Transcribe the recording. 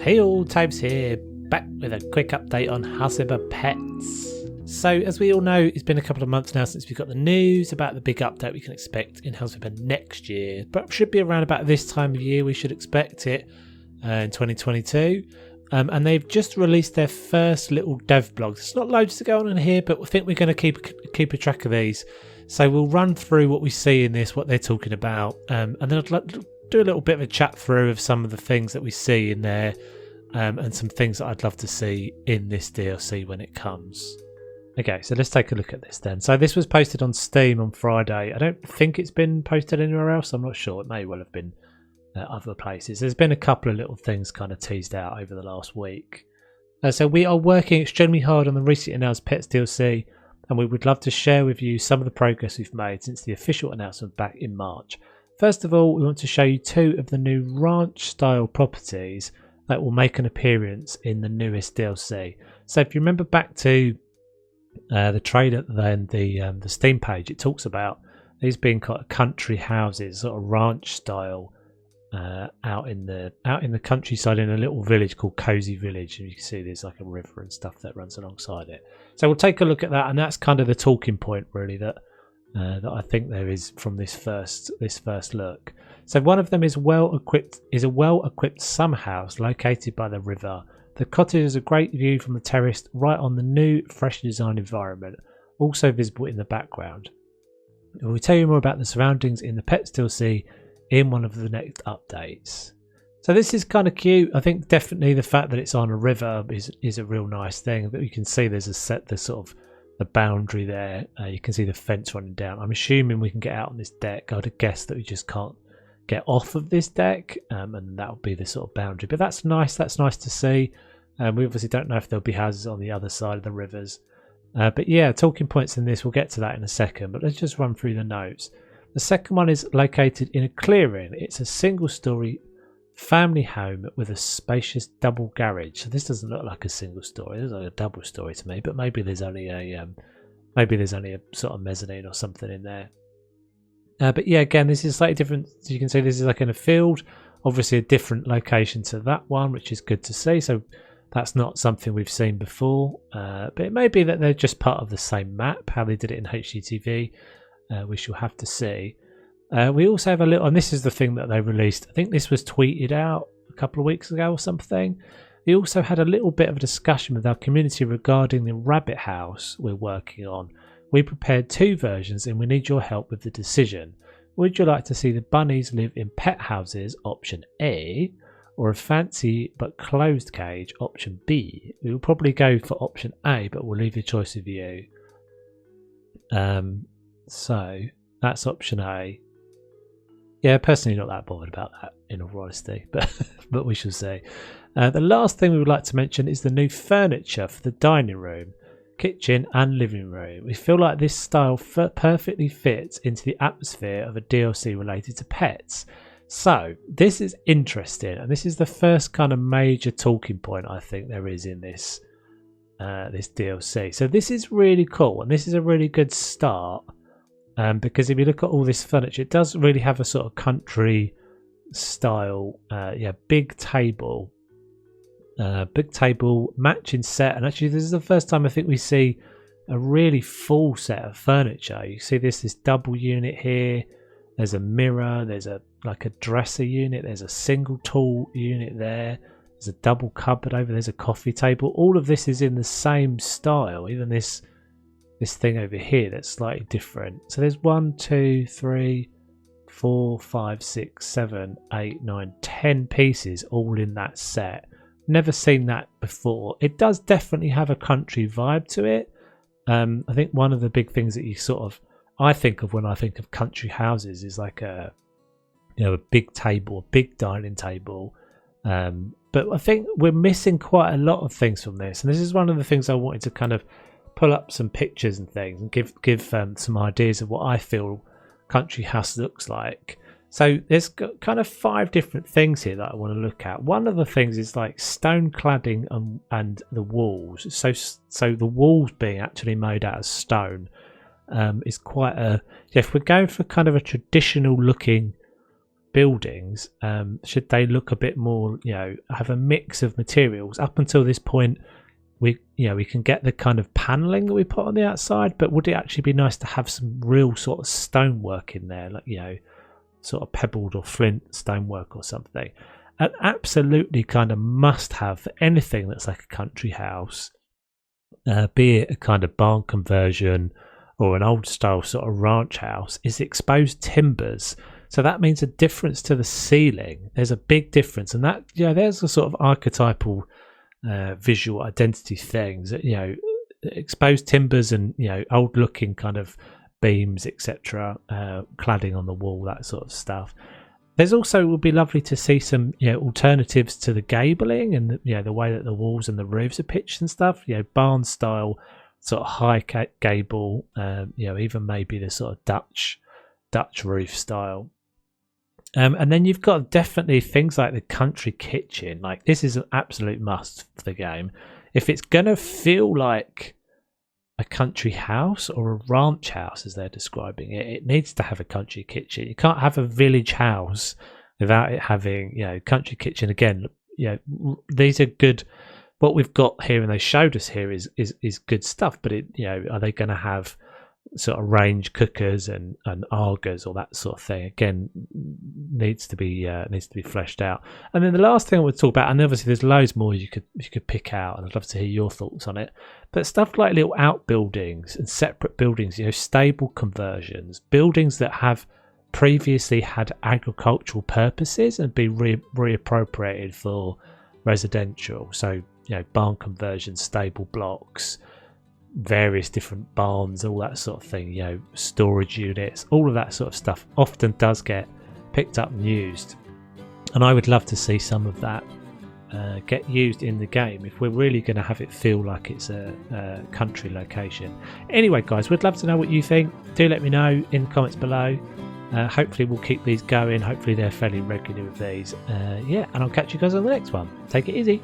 Hey all, Tabes here, back with a quick update on housemate pets. So as we all know, it's been a couple of months now since we got the news about the big update we can expect in housemate next year, but it should be around about this time of year we should expect it in 2022. And they've just released their first little dev blog. There's not loads to go on in here, but I think we're going to keep a track of these. So we'll run through what we see in this, what they're talking about, and then I'd like to do a little bit of a chat through of some of the things that we see in there, and some things that I'd love to see in this DLC when it comes. Okay, so let's take a look at this then. So this was posted on Steam on Friday. I don't think it's been posted anywhere else. I'm not sure. It may well have been other places. There's been a couple of little things kind of teased out over the last week. So we are working extremely hard on the recently announced Pets DLC, and we would love to share with you some of the progress we've made since the official announcement back in March. First of all, we want to show you two of the new ranch-style properties that will make an appearance in the newest DLC. So if you remember back to the trailer, then the Steam page, it talks about these being kind of country houses, sort of ranch-style, out in the countryside in a little village called Cozy Village, and you can see there's like a river and stuff that runs alongside it. So we'll take a look at that, and that's kind of the talking point really that I think there is from this first look. So one of them is a well-equipped summer house located by the river. The cottage has a great view from the terrace right on the new, freshly designed environment, also visible in the background. We'll tell you more about the surroundings in the Pets DLC in one of the next updates. So this is kind of cute. I think definitely the fact that it's on a river is a real nice thing. But you can see there's sort of the boundary there. You can see the fence running down. I'm assuming we can get out on this deck. I'd have guessed that we just can't get off of this deck, and that will be the sort of boundary. But that's nice. That's nice to see. We obviously don't know if there'll be houses on the other side of the rivers. But yeah, talking points in this. We'll get to that in a second. But let's just run through the notes. The second one is located in a clearing. It's a single-story family home with a spacious double garage. So this doesn't look like a single story. It looks like a double story to me. But maybe there's only a sort of mezzanine or something in there. But yeah, again, this is slightly different. As you can see, this is like in a field. Obviously, a different location to that one, which is good to see. So that's not something we've seen before. But it may be that they're just part of the same map. How they did it in HGTV. We shall have to see. We also have a little, and this is the thing that they released. I think this was tweeted out a couple of weeks ago or something. We also had a little bit of a discussion with our community regarding the rabbit house we're working on. We prepared two versions and we need your help with the decision. Would you like to see the bunnies live in pet houses, option A, or a fancy but closed cage, option B? We will probably go for option A, but we'll leave the choice with you. So that's option A. Yeah, personally not that bothered about that, in all honesty, but we shall see. The last thing we would like to mention is the new furniture for the dining room, kitchen and living room. We feel like this style perfectly fits into the atmosphere of a DLC related to pets. So this is interesting, and this is the first kind of major talking point I think there is in this DLC. So this is really cool, and this is a really good start. Because if you look at all this furniture, it does really have a sort of country style, big table matching set. And actually, this is the first time I think we see a really full set of furniture. You see this double unit here. There's a mirror. There's a dresser unit. There's a single tool unit there. There's a double cupboard over. There's a coffee table. All of this is in the same style. Even this thing over here that's slightly different. So there's 1, 2, 3, 4, 5, 6, 7, 8, 9, 10 pieces all in that set. Never seen that before. It does definitely have a country vibe to it. I think one of the big things that I think of when I think of country houses is like a big table, a big dining table. But I think we're missing quite a lot of things from this, and this is one of the things I wanted to kind of pull up some pictures and things and give some ideas of what I feel country house looks like. So there's got kind of 5 different things here that I want to look at. One of the things is like stone cladding and the walls. So the walls being actually made out of stone is quite a... If we're going for kind of a traditional looking buildings, should they look a bit more, have a mix of materials? Up until this point, we can get the kind of paneling that we put on the outside, but would it actually be nice to have some real sort of stonework in there, like sort of pebbled or flint stonework or something? An absolutely kind of must have for anything that's like a country house, be it a kind of barn conversion or an old style sort of ranch house, is exposed timbers. So that means a difference to the ceiling. There's a big difference, and that there's a sort of archetypal visual identity things. Exposed timbers and old looking kind of beams, etc., cladding on the wall, that sort of stuff. There's also, it would be lovely to see some alternatives to the gabling and the way that the walls and the roofs are pitched and stuff. Barn style sort of high gable, even maybe the sort of Dutch roof style. And then you've got definitely things like the country kitchen. Like, this is an absolute must for the game. If it's gonna feel like a country house or a ranch house, as they're describing it, it needs to have a country kitchen. You can't have a village house without it having, country kitchen. Again, these are good. What we've got here and they showed us here is good stuff. But are they going to have sort of range cookers and augers or that sort of thing? Again, needs to be fleshed out. And then the last thing I would talk about, and obviously there's loads more you could pick out, and I'd love to hear your thoughts on it. But stuff like little outbuildings and separate buildings, stable conversions, buildings that have previously had agricultural purposes and be reappropriated for residential. So barn conversions, stable blocks, various different barns, all that sort of thing, storage units, all of that sort of stuff often does get picked up and used, and I would love to see some of that get used in the game if we're really going to have it feel like it's a country location. Anyway guys, we'd love to know what you think. Do let me know in the comments below. Hopefully we'll keep these going. Hopefully they're fairly regular with these. And I'll catch you guys on the next one. Take it easy.